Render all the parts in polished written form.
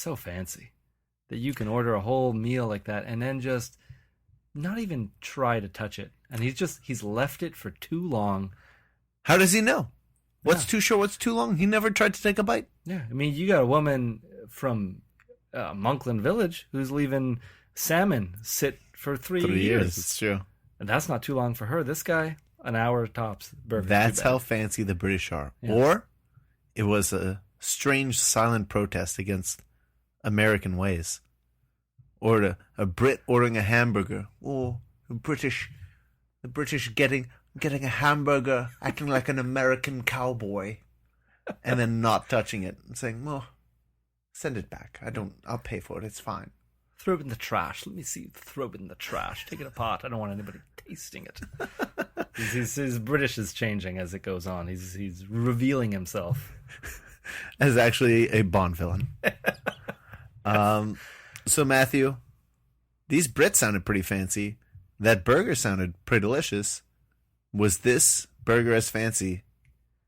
so fancy that you can order a whole meal like that and then just not even try to touch it. And he's left it for too long. How does he know? What's too short? What's too long? He never tried to take a bite. Yeah, I mean, you got a woman from Monkland Village who's leaving salmon sit for 3 years. It's true. And that's not too long for her. This guy, an hour tops. Burger. That's how fancy the British are. Yeah. Or it was a strange silent protest against American ways. Or a Brit ordering a hamburger. Oh, the British getting a hamburger, acting like an American cowboy, and then not touching it and saying, "Well, send it back. I'll pay for it. It's fine." Throw it in the trash. Let me see. Throw it in the trash. Take it apart. I don't want anybody tasting it. His British is changing as it goes on. He's revealing himself as actually a Bond villain. So Matthew, these Brits sounded pretty fancy. That burger sounded pretty delicious. Was this burger as fancy?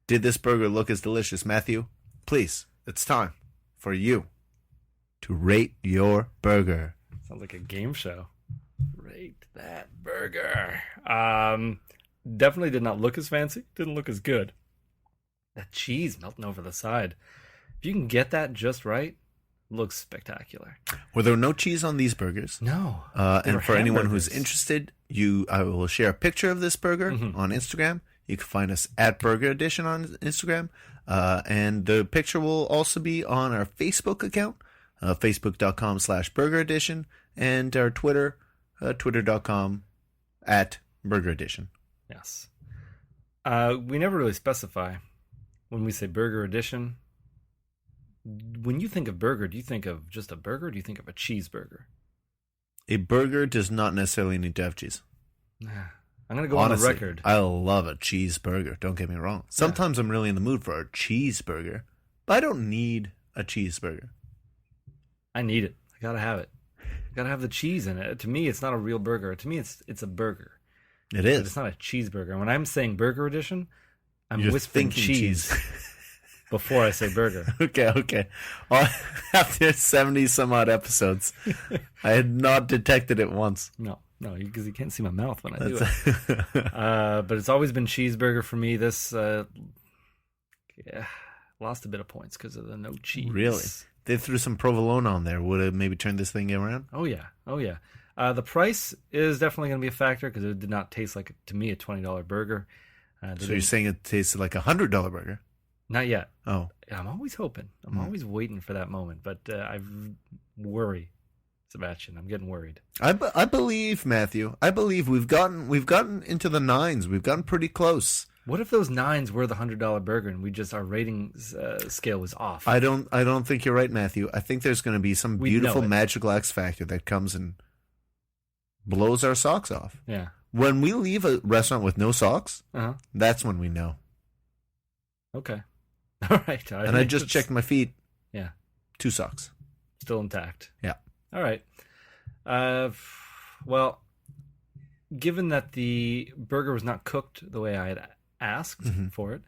Did this burger look as delicious? Matthew, please, it's time for you to rate your burger. Sounds like a game show. Rate that burger. Definitely did not look as fancy. Didn't look as good. That cheese melting over the side. If you can get that just right, looks spectacular. Were there no cheese on these burgers? No. And for anyone who's interested, I will share a picture of this burger on Instagram. You can find us at Burger Edition on Instagram. And the picture will also be on our Facebook account, facebook.com/Burger Edition, and our Twitter, twitter.com/Burger Edition. Yes. We never really specify when we say Burger Edition. When you think of burger, do you think of just a burger or do you think of a cheeseburger? A burger does not necessarily need to have cheese. I'm going to go honestly, on the record. I love a cheeseburger. Don't get me wrong. Sometimes I'm really in the mood for a cheeseburger, but I don't need a cheeseburger. I need it. I got to have it. I got to have the cheese in it. To me, it's not a real burger. To me, it's a burger. It is. But it's not a cheeseburger. And when I'm saying Burger Edition, I'm whispering cheese. Before I say burger. Okay. Well, after 70 some odd episodes, I had not detected it once. No, because you can't see my mouth when I do it. But it's always been cheeseburger for me. This lost a bit of points because of the no cheese. Really? They threw some provolone on there. Would it maybe turn this thing around? Oh, yeah. The price is definitely going to be a factor because it did not taste like, to me, a $20 burger. So you're saying it tasted like a $100 burger? Not yet. Oh. I'm always hoping. I'm always waiting for that moment. But I worry, Sebastien. I'm getting worried. I believe, Matthew. I believe we've gotten into the nines. We've gotten pretty close. What if those nines were the $100 burger and our ratings scale was off? I don't think you're right, Matthew. I think there's going to be some beautiful magical X factor that comes and blows our socks off. Yeah. When we leave a restaurant with no socks, that's when we know. Okay. All right. I just checked my feet. Yeah. 2 socks. Still intact. Yeah. All right. Well, given that the burger was not cooked the way I had asked for it,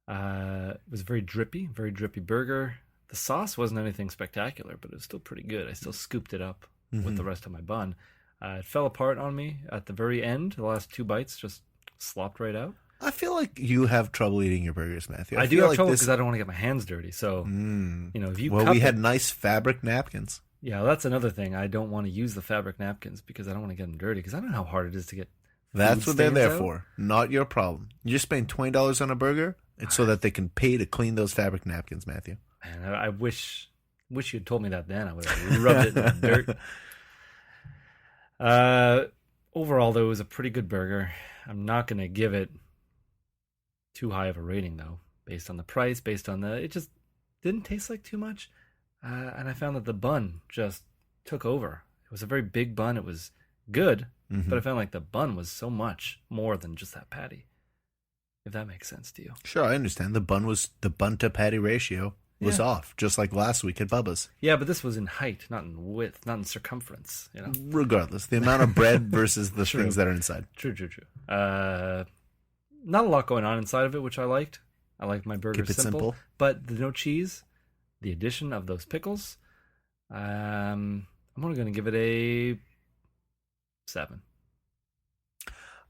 it was very drippy burger. The sauce wasn't anything spectacular, but it was still pretty good. I still scooped it up with the rest of my bun. It fell apart on me at the very end. The last 2 bites just slopped right out. I feel like you have trouble eating your burgers, Matthew. I do have trouble because I don't want to get my hands dirty. So, if you we had nice fabric napkins. Yeah, that's another thing. I don't want to use the fabric napkins because I don't want to get them dirty because I don't know how hard it is to get. That's what they're there for. Not your problem. You're spending $20 on a burger. It's so that they can pay to clean those fabric napkins, Matthew. Man, I wish you had told me that then. I would have rubbed it in the dirt. Overall, though, it was a pretty good burger. I'm not going to give it too high of a rating, though, based on the price, it just didn't taste like too much. And I found that the bun just took over. It was a very big bun. It was good, but I found like the bun was so much more than just that patty, if that makes sense to you. Sure, I understand. The bun to patty ratio was off, just like last week at Bubba's. Yeah, but this was in height, not in width, not in circumference. Regardless, the amount of bread versus the things that are inside. True. Not a lot going on inside of it, which I liked. I liked my burger simple. But the no cheese, the addition of those pickles, I'm only going to give it a 7.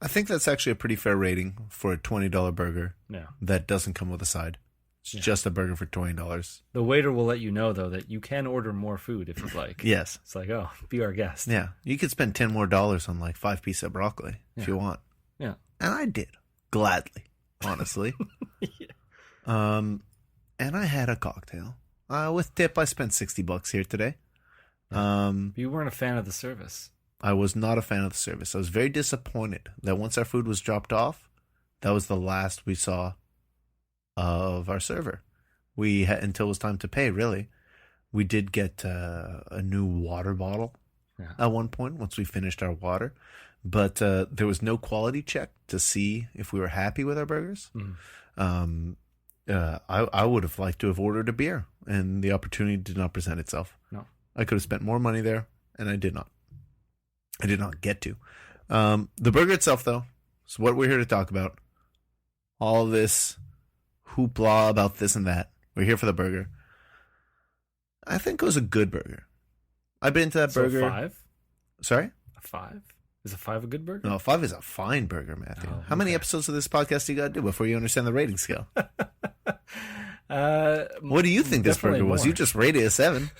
I think that's actually a pretty fair rating for a $20 burger Yeah. that doesn't come with a side. It's just a burger for $20. The waiter will let you know, though, that you can order more food if you'd like. Yes. It's like, oh, be our guest. Yeah. You could spend $10 more on like 5 pieces of broccoli if you want. Yeah. And I did. Gladly. Honestly. And I had a cocktail. With tip, I spent $60 here today. You weren't a fan of the service. I was not a fan of the service. I was very disappointed that once our food was dropped off, that was the last we saw of our server. We had until it was time to pay, really. We did get a new water bottle at one point once we finished our water, but there was no quality check to see if we were happy with our burgers. I would have liked to have ordered a beer, and the opportunity did not present itself. No. I could have spent more money there, and I did not. I did not get to. The burger itself, though, is what we're here to talk about. All this hoopla about this and that. We're here for the burger. I think it was a good burger. I've been to that burger. A 5? Sorry? A 5? Is a 5 a good burger? No, 5 is a fine burger, Matthew. Oh, How many episodes of this podcast do you got to do before you understand the rating scale? What do you think this burger was? More. You just rated a 7.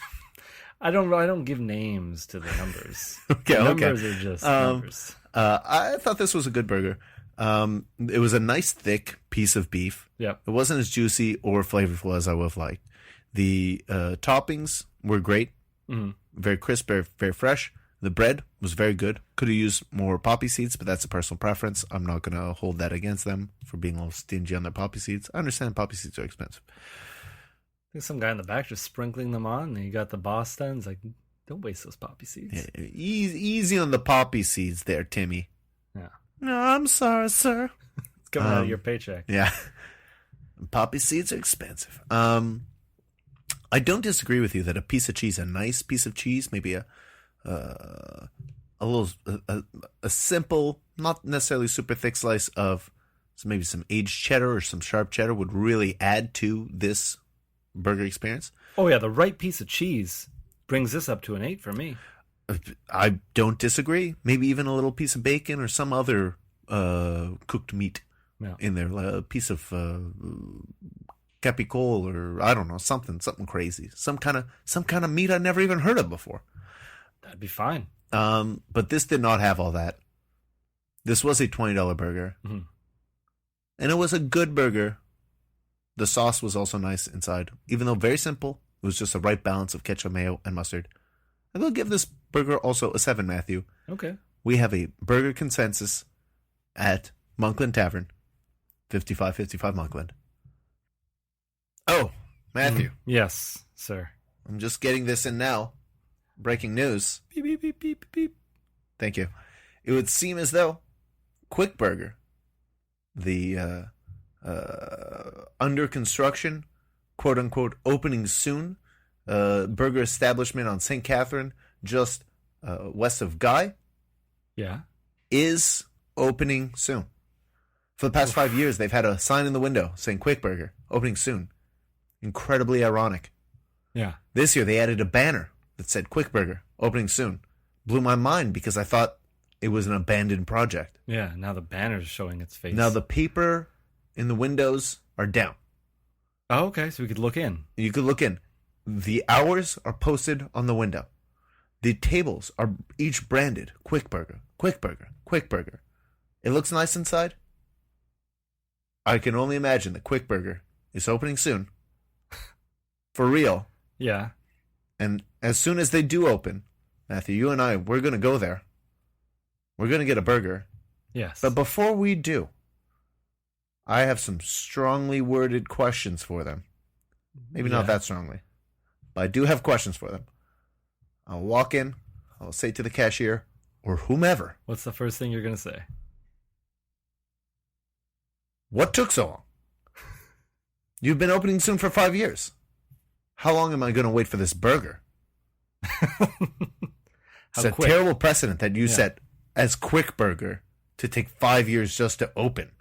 I don't give names to the numbers. Okay, the numbers are just numbers. I thought this was a good burger. It was a nice thick piece of beef. Yeah. It wasn't as juicy or flavorful as I would have liked. The toppings were great. Mm-hmm. Very crisp, very, very fresh. The bread was very good. Could have used more poppy seeds, but that's a personal preference. I'm not going to hold that against them for being a little stingy on their poppy seeds. I understand poppy seeds are expensive. There's some guy in the back just sprinkling them on, and you got the boss then. It's like, don't waste those poppy seeds. Yeah, easy on the poppy seeds there, Timmy. Yeah. No, I'm sorry, sir. It's coming out of your paycheck. Yeah. Poppy seeds are expensive. I don't disagree with you that a piece of cheese, a nice piece of cheese, maybe a simple, not necessarily super thick slice of maybe some aged cheddar or some sharp cheddar would really add to this burger experience. Oh yeah, the right piece of cheese brings this up to an 8 for me. I don't disagree. Maybe even a little piece of bacon or some other cooked meat in there, a piece of capicole or I don't know, something crazy, some kind of meat I never even heard of before. That'd be fine. But this did not have all that. This was a $20 burger, and it was a good burger. The sauce was also nice inside, even though very simple. It was just the right balance of ketchup, mayo, and mustard. I will give this burger also a 7, Matthew. Okay. We have a burger consensus at Monkland Tavern, 5555 Monkland. Oh, Matthew. Yes, sir. I'm just getting this in now. Breaking news. Beep, beep, beep, beep, beep. Thank you. It would seem as though Quick Burger, the under construction, quote unquote, opening soon, burger establishment on St. Catherine, just west of Guy, is opening soon. For the past 5 years, they've had a sign in the window saying Quick Burger, opening soon. Incredibly ironic. Yeah. This year, they added a banner that said Quick Burger, opening soon. Blew my mind because I thought it was an abandoned project. Yeah, now the banner's showing its face. Now the paper in the windows are down. Oh, okay, so we could look in. You could look in. The hours are posted on the window. The tables are each branded Quick Burger, Quick Burger, Quick Burger. It looks nice inside. I can only imagine that Quick Burger is opening soon. For real. Yeah. And as soon as they do open, Matthew, you and I, we're going to go there. We're going to get a burger. Yes. But before we do, I have some strongly worded questions for them. Maybe not that strongly, but I do have questions for them. I'll walk in, I'll say to the cashier or whomever. What's the first thing you're going to say? What took so long? You've been opening soon for 5 years. How long am I going to wait for this burger? It's a terrible precedent that you set as Quick Burger to take 5 years just to open.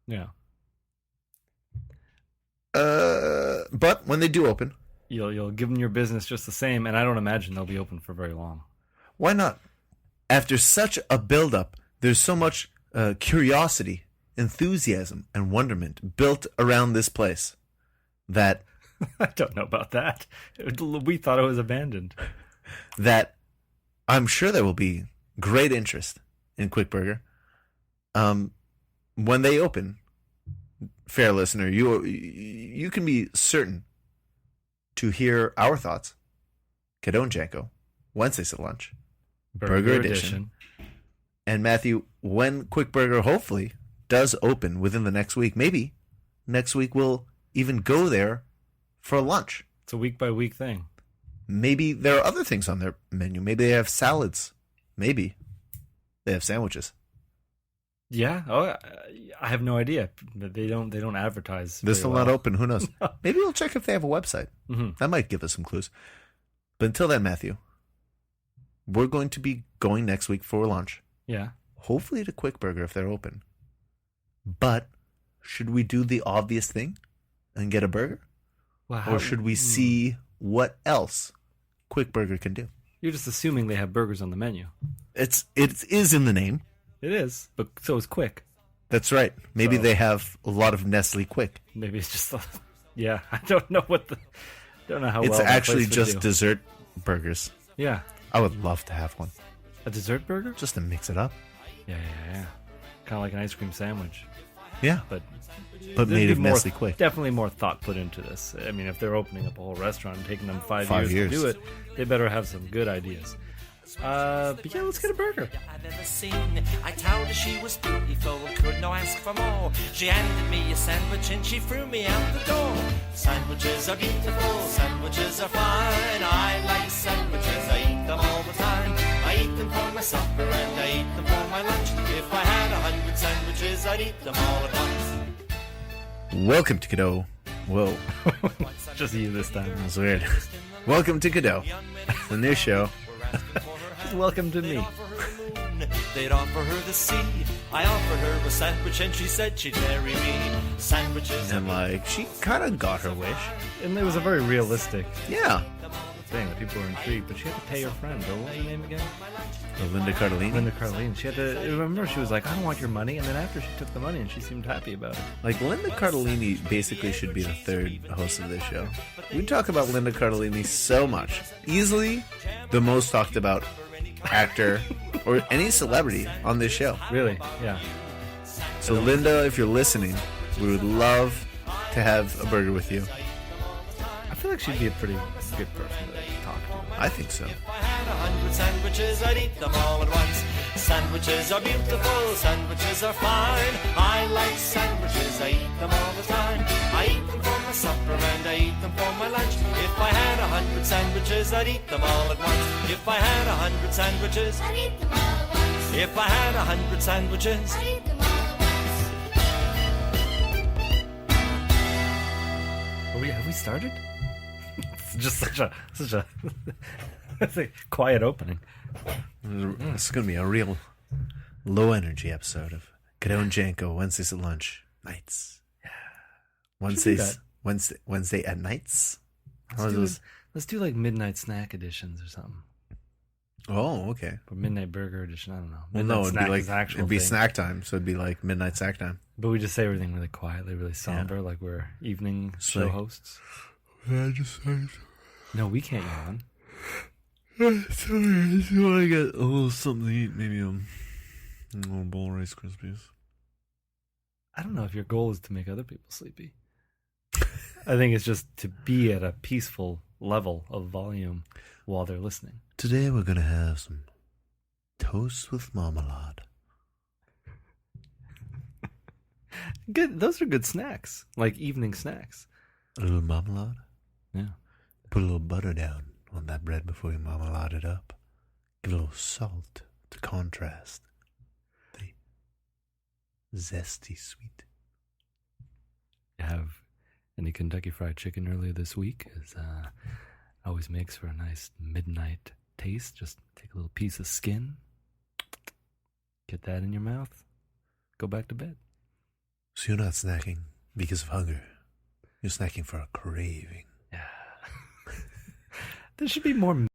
Yeah. But when they do open, You'll give them your business just the same, and I don't imagine they'll be open for very long. Why not? After such a build-up, there's so much curiosity, enthusiasm, and wonderment built around this place that I don't know about that. We thought it was abandoned. that I'm sure there will be great interest in Quick Burger. When they open, fair listener, you can be certain to hear our thoughts. Cadone Janko, Wednesdays at lunch, Burger Edition. And Matthew, when Quick Burger hopefully does open within the next week, maybe next week we'll even go there for lunch. It's a week-by-week thing. Maybe there are other things on their menu. Maybe they have salads. Maybe they have sandwiches. Yeah. Oh, I have no idea. They don't advertise. They're still not open. Who knows? No. Maybe we'll check if they have a website. Mm-hmm. That might give us some clues. But until then, Matthew, we're going to be going next week for lunch. Yeah. Hopefully to Quick Burger if they're open. But should we do the obvious thing and get a burger? Well, Or should we see what else Quick Burger can do? You're just assuming they have burgers on the menu. It is in the name. It is, but so is Quick. That's right. Maybe So- they have a lot of Nestle Quick. Maybe it's just, yeah. I don't know don't know how It's well that actually place would just do. dessert burgers. Yeah, I would love to have one. a dessert burger. Just to mix it up. Yeah. Kind of like an ice cream sandwich, Yeah. but But there'd made be of more- Nestle Quick. Definitely more thought put into this. I mean, if they're opening up a whole restaurant and taking them 5 5 years years. to do it, they better have some good ideas. But yeah, let's get a burger. I've ever seen. I told her she was beautiful, could not ask for more. She handed me a sandwich and she threw me out the door. Sandwiches are beautiful, sandwiches are fine. I like sandwiches, I eat them all the time. I eat them for my supper and I eat them for my lunch. If I had 100 sandwiches, I'd eat them all at once. Welcome to Cadeau. Whoa. Just you this time. That's weird. Welcome to Cadeau. The new show. Just welcome to me. They'd offer her the sea. I offered her a sandwich and she said she'd marry me. Sandwiches And like, she kind of got her wish. And it was a very realistic Yeah. thing that people were intrigued, but she had to pay her friend. What was her name again? Linda Cardellini. Linda Carlene. She had to remember. She was like, "I don't want your money," and then after she took the money, and she seemed happy about it. Like, Linda Cardellini basically should be the third host of this show. We talk about Linda Cardellini so much. Easily the most talked about actor or any celebrity on this show. Really? Yeah. So, Linda, if you're listening, we would love to have a burger with you. I feel like she'd be a pretty good person to talk to. I think so. If I had 100 sandwiches, I'd eat them all at once. Sandwiches are beautiful, sandwiches are fine. I like sandwiches, I eat them all the time. I eat them for my supper and I eat them for my lunch. If I had 100 sandwiches, I'd eat them all at once. If I had 100 sandwiches, I'd eat them all at once. if I had 100 sandwiches. I'd eat them all at once. Have we started? It's just such a it's a quiet opening. This is going to be a real low energy episode of Cadeau and Janko, Wednesdays at lunch. Nights. Yeah. that. Wednesday at nights? How is this? Let's do like midnight snack editions or something. Oh, okay. Or midnight burger edition. I don't know. Well, Midnight no, it'd be snack like is the actual it'd be thing. snack time, so it'd be like midnight snack time. But we just say everything really quietly, really somber, like we're evening show like- hosts. I just No, we can't yawn. sorry, I just want to get a little something to eat. Maybe a little bowl of Rice Krispies. I don't know if your goal is to make other people sleepy. I think it's just to be at a peaceful level of volume while they're listening. Today we're gonna have some toast with marmalade. Good. Those are good snacks, like evening snacks. A little marmalade. Yeah. Put a little butter down on that bread before you marmalade it up. Give a little salt to contrast the zesty sweet. Have any Kentucky Fried Chicken earlier this week? Always makes for a nice midnight taste. Just take a little piece of skin, get that in your mouth, go back to bed. So you're not snacking because of hunger. You're snacking for a craving. Yeah. There should be more